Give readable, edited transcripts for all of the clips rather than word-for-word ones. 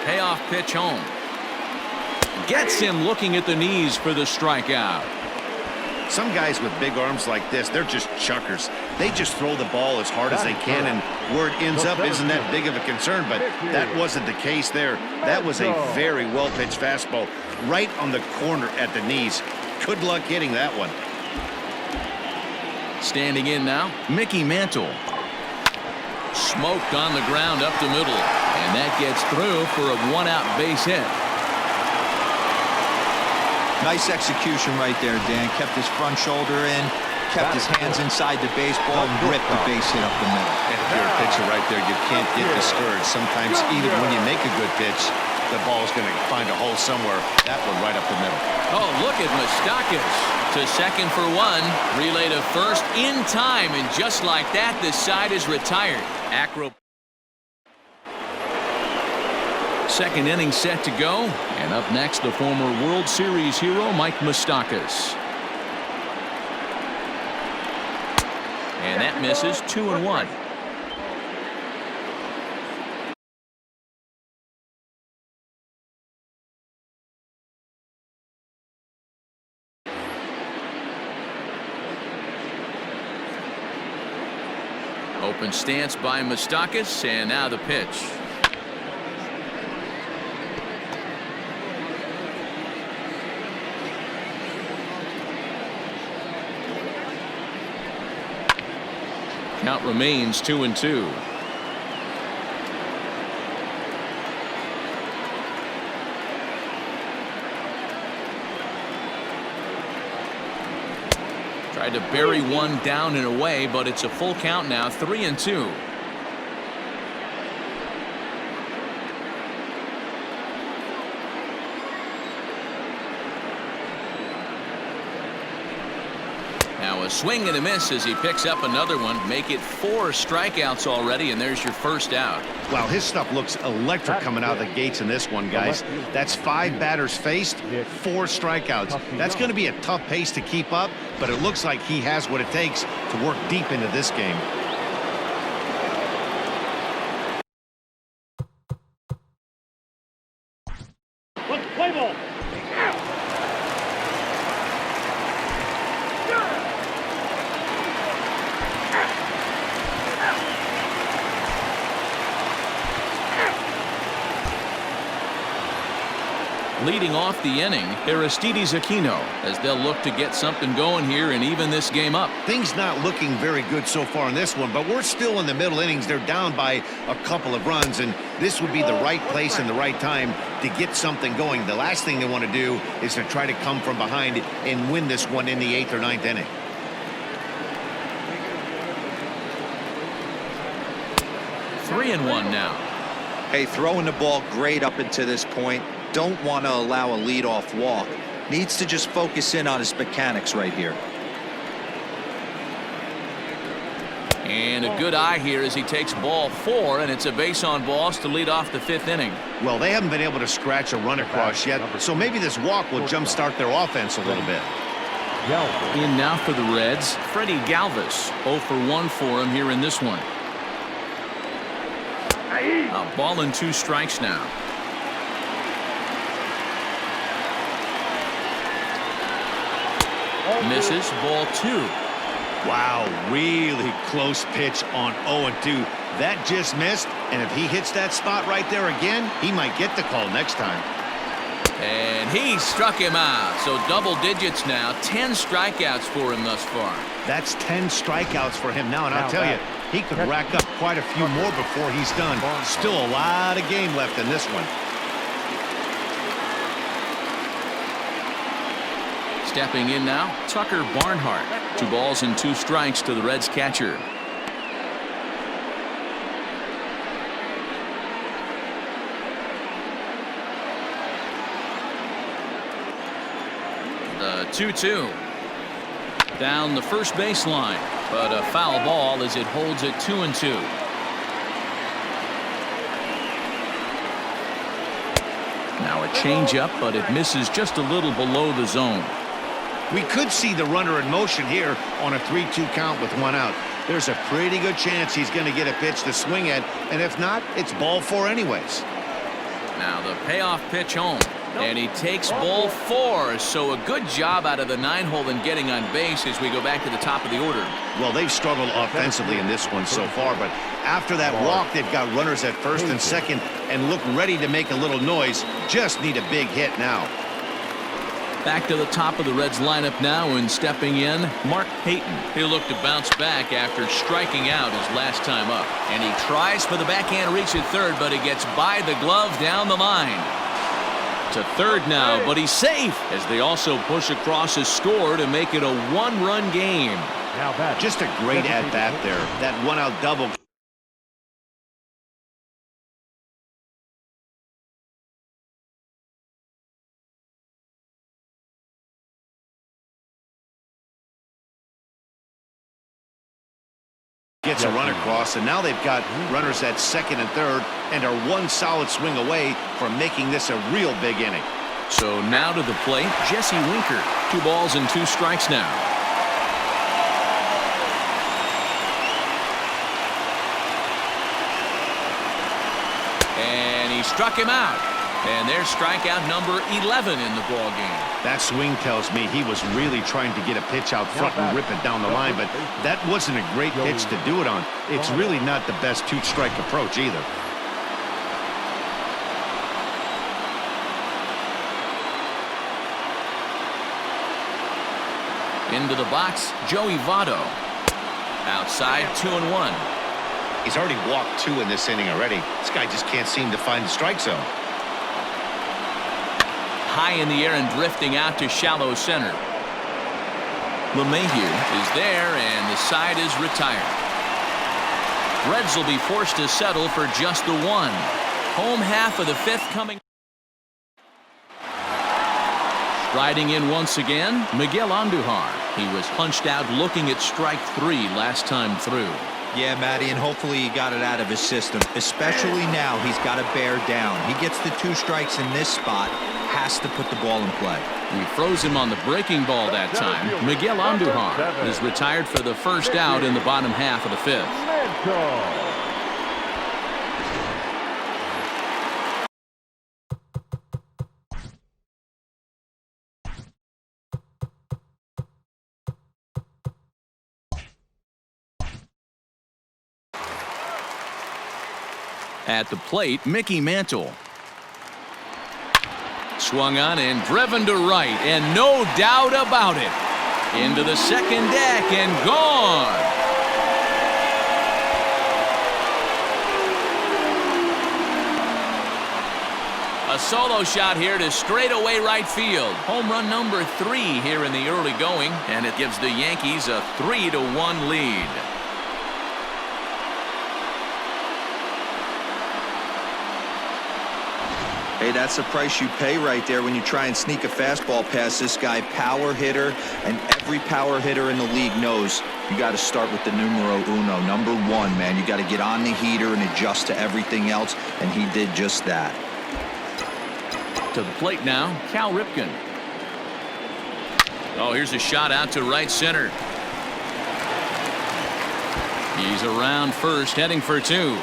Payoff pitch home. Gets him looking at the knees for the strikeout. Some guys with big arms like this, they're just chuckers. They just throw the ball as hard as they can, and where it ends up isn't that big of a concern, but that wasn't the case there. That was a very well-pitched fastball right on the corner at the knees. Good luck hitting that one. Standing in now, Mickey Mantle. Smoked on the ground up the middle, and that gets through for a one-out base hit. Nice execution right there, Dan. Kept his front shoulder in, kept his hands inside the baseball, and ripped the base hit up the middle. And if you're a pitcher right there, you can't get discouraged. Sometimes even when you make a good pitch, the ball's going to find a hole somewhere. That one right up the middle. Oh, look at Moustakas to second for one. Relay to first in time, and just like that, this side is retired. Second inning set to go, and up next, the former World Series hero Mike Moustakas. And that misses 2-1. Open stance by Moustakas, and now the pitch. Count remains 2-2. Tried to bury one down and away, but it's a full count now, 3-2. Now a swing and a miss as he picks up another one. Make it 4 strikeouts already, and there's your first out. Wow, his stuff looks electric coming out of the gates in this one, guys. That's 5 batters faced, 4 strikeouts. That's going to be a tough pace to keep up, but it looks like he has what it takes to work deep into this game. Play ball. Leading off the inning, Aristides Aquino, as they'll look to get something going here and even this game up. Things not looking very good so far in this one, but we're still in the middle innings. They're down by a couple of runs, and this would be the right place and the right time to get something going. The last thing they want to do is to try to come from behind and win this one in the 8th or 9th inning. Three and one now. Hey, throwing the ball great up until this point. Don't want to allow a leadoff walk. Needs to just focus in on his mechanics right here. And a good eye here as he takes ball 4, and it's a base on balls to lead off the 5th inning. Well, they haven't been able to scratch a run across yet, so maybe this walk will jumpstart their offense a little bit. In now for the Reds, Freddie Galvis. 0 for 1 for him here in this one. A ball and 2 strikes now. Misses, ball 2. Wow, really close pitch on 0-2. That just missed, and if he hits that spot right there again, he might get the call next time. And he struck him out. So double digits now, 10 strikeouts for him thus far. That's 10 strikeouts for him now, and I'll tell you, he could rack up quite a few more before he's done. Still a lot of game left in this one. Stepping in now, Tucker Barnhart. 2 balls and 2 strikes to the Reds catcher. The 2-2. Down the first baseline, but a foul ball as it holds it 2-2. Now a changeup, but it misses just a little below the zone. We could see the runner in motion here on a 3-2 count with 1 out. There's a pretty good chance he's going to get a pitch to swing at, and if not, it's ball 4 anyways. Now the payoff pitch home. And he takes ball 4, so a good job out of the 9-hole in getting on base as we go back to the top of the order. Well, they've struggled offensively in this one so far, but after that walk, they've got runners at first and second and look ready to make a little noise. Just need a big hit now. Back to the top of the Reds lineup now, and stepping in, Mark Payton. He'll look to bounce back after striking out his last time up. And he tries for the backhand reach at third, but he gets by the glove down the line. To third now, but he's safe as they also push across his score to make it a 1-run game. Just a great at-bat there. That one-out double. Gets a run across, and now they've got runners at second and third and are one solid swing away from making this a real big inning. So now to the plate, Jesse Winker. 2 balls and 2 strikes now. And he struck him out. And there's strikeout number 11 in the ball game. That swing tells me he was really trying to get a pitch out front and rip it down the line, but that wasn't a great pitch to do it on. It's really not the best 2-strike approach either. Into the box, Joey Votto. Outside, 2-1. He's already walked 2 in this inning already. This guy just can't seem to find the strike zone. High in the air and drifting out to shallow center. LeMahieu is there, and the side is retired. Reds will be forced to settle for just the 1. Home half of the 5th coming. Striding in once again, Miguel Andujar. He was punched out looking at strike 3 last time through. Yeah, Matty, and hopefully he got it out of his system. Especially now, he's got to bear down. He gets the 2 strikes in this spot, has to put the ball in play. We froze him on the breaking ball that time. Miguel Andujar is retired for the first out in the bottom half of the 5th. At the plate, Mickey Mantle. Swung on and driven to right, and no doubt about it. Into the second deck and gone. A solo shot here to straightaway right field. Home run number 3 here in the early going, and it gives the Yankees a 3-1 lead. Hey, that's the price you pay right there when you try and sneak a fastball past this guy. Power hitter, and every power hitter in the league knows you got to start with the numero uno, number 1, man. You got to get on the heater and adjust to everything else, and he did just that. To the plate now, Cal Ripken. Oh, here's a shot out to right center. He's around first, heading for 2.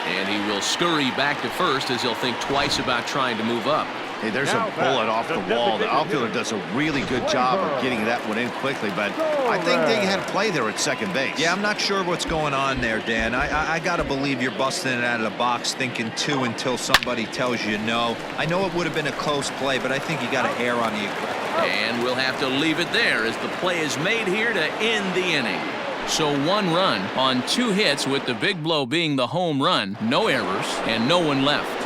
And he will scurry back to first as he'll think twice about trying to move up. Hey, there's a bullet off the wall. The outfielder does a really good job of getting that one in quickly, but I think they had a play there at second base. Yeah, I'm not sure what's going on there, Dan. I got to believe you're busting it out of the box thinking 2 until somebody tells you no. I know it would have been a close play, but I think you got to err on the aggressive. And we'll have to leave it there as the play is made here to end the inning. So 1 run on 2 hits, with the big blow being the home run, no errors, and no one left.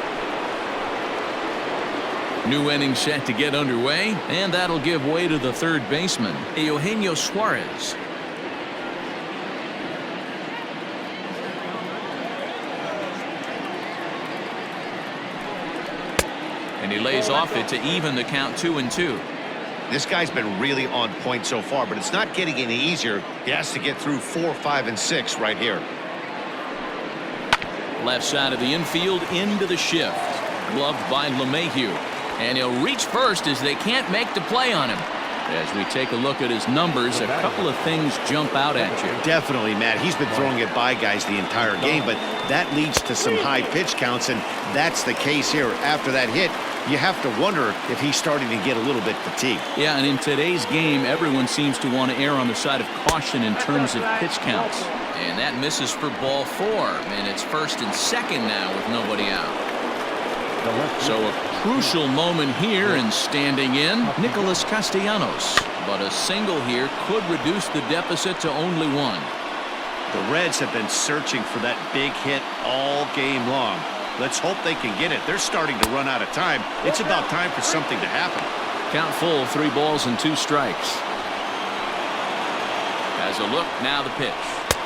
New inning set to get underway, and that'll give way to the third baseman, Eugenio Suarez. And he lays off it to even the count 2-2. This guy's been really on point so far, but it's not getting any easier. He has to get through 4, 5, and 6 right here. Left side of the infield into the shift. Gloved by LeMahieu. And he'll reach first as they can't make the play on him. As we take a look at his numbers, a couple of things jump out at you. Definitely, Matt. He's been throwing it by guys the entire game, but that leads to some high pitch counts, and that's the case here. After that hit, you have to wonder if he's starting to get a little bit fatigued. Yeah, and in today's game, everyone seems to want to err on the side of caution in terms of pitch counts. And that misses for ball 4, and it's 1st and 2nd now with nobody out. So a crucial moment here, and standing in, Nicholas Castellanos. But a single here could reduce the deficit to only 1. The Reds have been searching for that big hit all game long. Let's hope they can get it. They're starting to run out of time. It's about time for something to happen. Count full, 3 balls and 2 strikes. Has a look, now the pitch.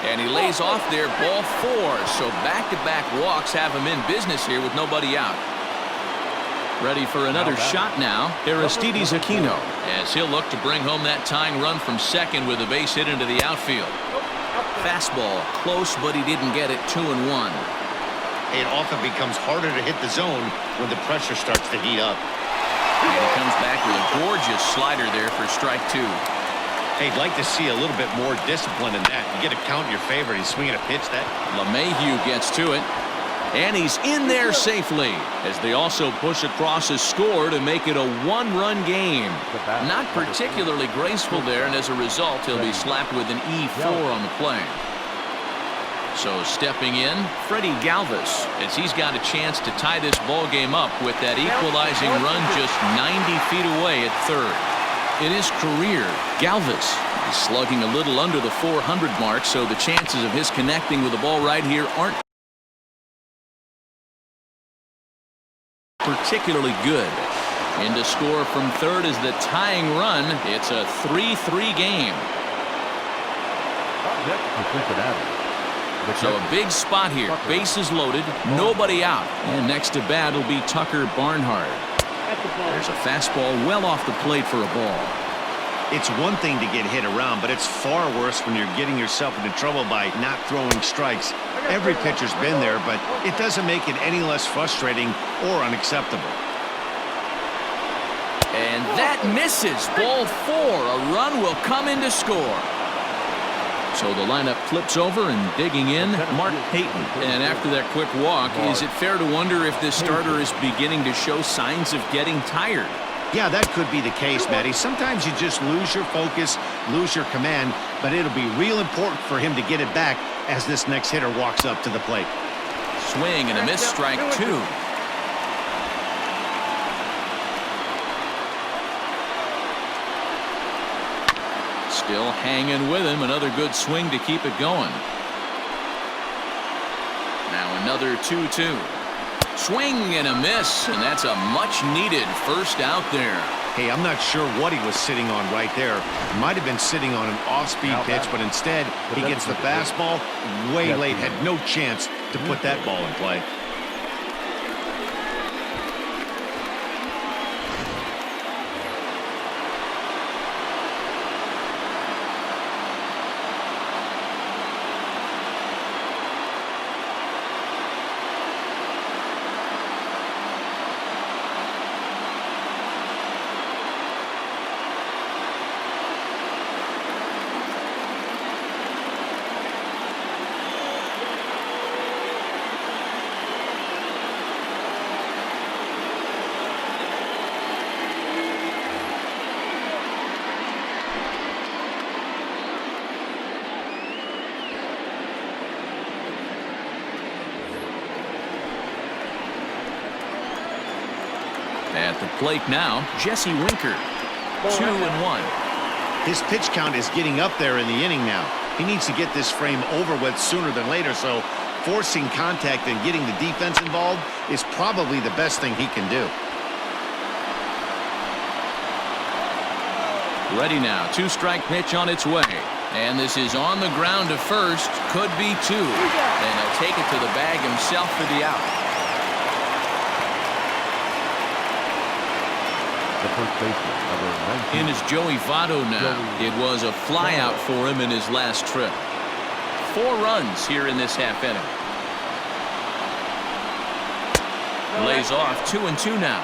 And he lays off there, ball 4. So back-to-back walks have him in business here with nobody out. Ready for another shot now, Aristides Aquino, as he'll look to bring home that tying run from second with a base hit into the outfield. Fastball, close, but he didn't get it. 2-1. It often becomes harder to hit the zone when the pressure starts to heat up. And he comes back with a gorgeous slider there for strike 2. Hey, I'd like to see a little bit more discipline in that. You get a count in your favor. He's swinging a pitch that. LeMahieu gets to it. And he's in there safely as they also push across a score to make it a 1-run game. Not particularly graceful there, and as a result, he'll be slapped with an E4 on the play. So stepping in, Freddie Galvis, as he's got a chance to tie this ball game up with that equalizing run just 90 feet away at third. In his career, Galvis is slugging a little under the 400 mark, so the chances of his connecting with the ball right here aren't particularly good. In to score from third is the tying run. It's a 3-3 game. So a big spot here. Bases loaded, nobody out. And next to bat will be Tucker Barnhart. There's a fastball well off the plate for a ball. It's one thing to get hit around, but it's far worse when you're getting yourself into trouble by not throwing strikes. Every pitcher's been there, but it doesn't make it any less frustrating or unacceptable. And that misses. Ball 4. A run will come in to score. So the lineup flips over, and digging in, Mark Payton. And after that quick walk, is it fair to wonder if this starter is beginning to show signs of getting tired? Yeah, that could be the case, Matty. Sometimes you just lose your focus, lose your command, but it'll be real important for him to get it back as this next hitter walks up to the plate. Swing and a miss, strike 2. Still hanging with him. Another good swing to keep it going. Now another 2-2. Swing and a miss, and that's a much-needed first out there. Hey, I'm not sure what he was sitting on right there. Might have been sitting on an off-speed pitch, but instead he gets the fastball way late. Had no chance to put that ball in play. At the plate now, Jesse Winker. 2-1. His pitch count is getting up there in the inning now. He needs to get this frame over with sooner than later, so forcing contact and getting the defense involved is probably the best thing he can do. Ready now. 2-strike pitch on its way. And this is on the ground to first. Could be 2. And he'll take it to the bag himself for the out. In is Joey Votto now. It was a flyout for him in his last trip. 4 runs here in this half inning. Lays off 2-2 now.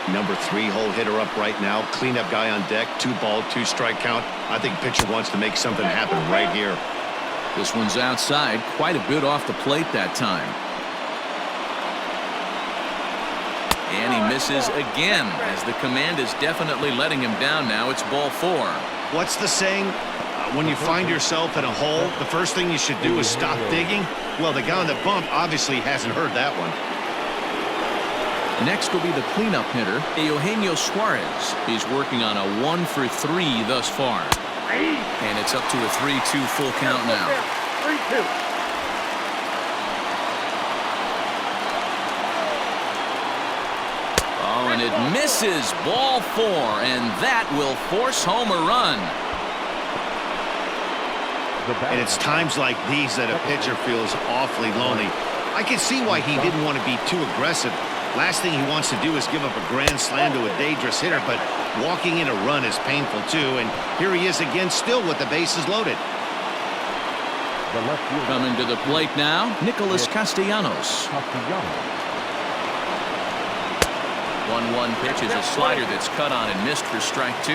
Number 3 hole hitter up right now. Cleanup guy on deck. 2-ball, 2-strike count. I think pitcher wants to make something happen right here. This one's outside, quite a bit off the plate that time. And he misses again, as the command is definitely letting him down now. It's ball 4. What's the saying? When you find yourself in a hole, the first thing you should do is stop digging. Well, the guy on the bump obviously hasn't heard that one. Next will be the cleanup hitter, Eugenio Suarez. He's working on a 1 for 3 thus far. And it's up to a 3-2 full count now. 3-2. Oh, and it misses. Ball 4, and that will force home a run. And it's times like these that a pitcher feels awfully lonely. I can see why he didn't want to be too aggressive. Last thing he wants to do is give up a grand slam to a dangerous hitter, but walking in a run is painful too. And here he is again, still with the bases loaded. Coming to the plate now, Nicholas Castellanos. 1-1 pitch is a slider that's cut on and missed for strike 2.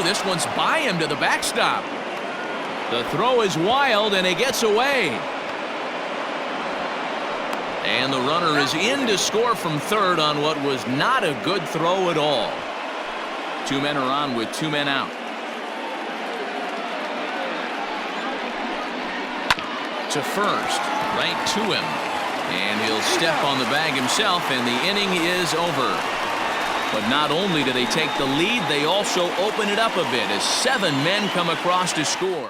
This one's by him to the backstop. The throw is wild, and he gets away. And the runner is in to score from third on what was not a good throw at all. 2 men are on with 2 men out. To first, right to him. And he'll step on the bag himself, and the inning is over. But not only do they take the lead, they also open it up a bit as 7 men come across to score.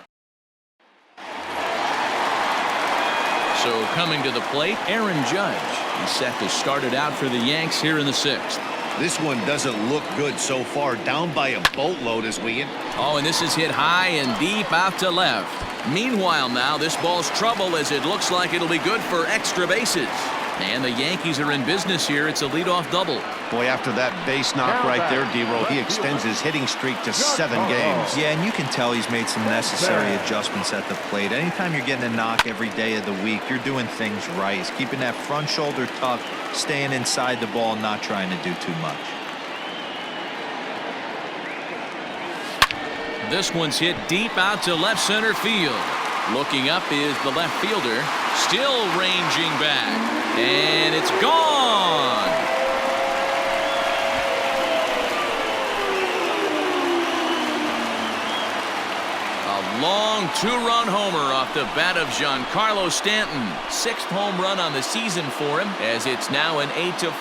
So coming to the plate, Aaron Judge. He's set to start it out for the Yanks here in the 6th. This one doesn't look good so far. Down by a boatload as we get. Oh, and this is hit high and deep out to left. Meanwhile now, this ball's trouble as it looks like it'll be good for extra bases. And the Yankees are in business here. It's a leadoff double. Boy, after that base knock right there, D-Row, he extends his hitting streak to 7 games. Yeah, and you can tell he's made some necessary adjustments at the plate. Anytime you're getting a knock every day of the week, you're doing things right. He's keeping that front shoulder tucked, staying inside the ball, not trying to do too much. This one's hit deep out to left center field. Looking up is the left fielder, still ranging back. And it's gone. A long 2-run homer off the bat of Giancarlo Stanton. 6th home run on the season for him, as it's now an 8-5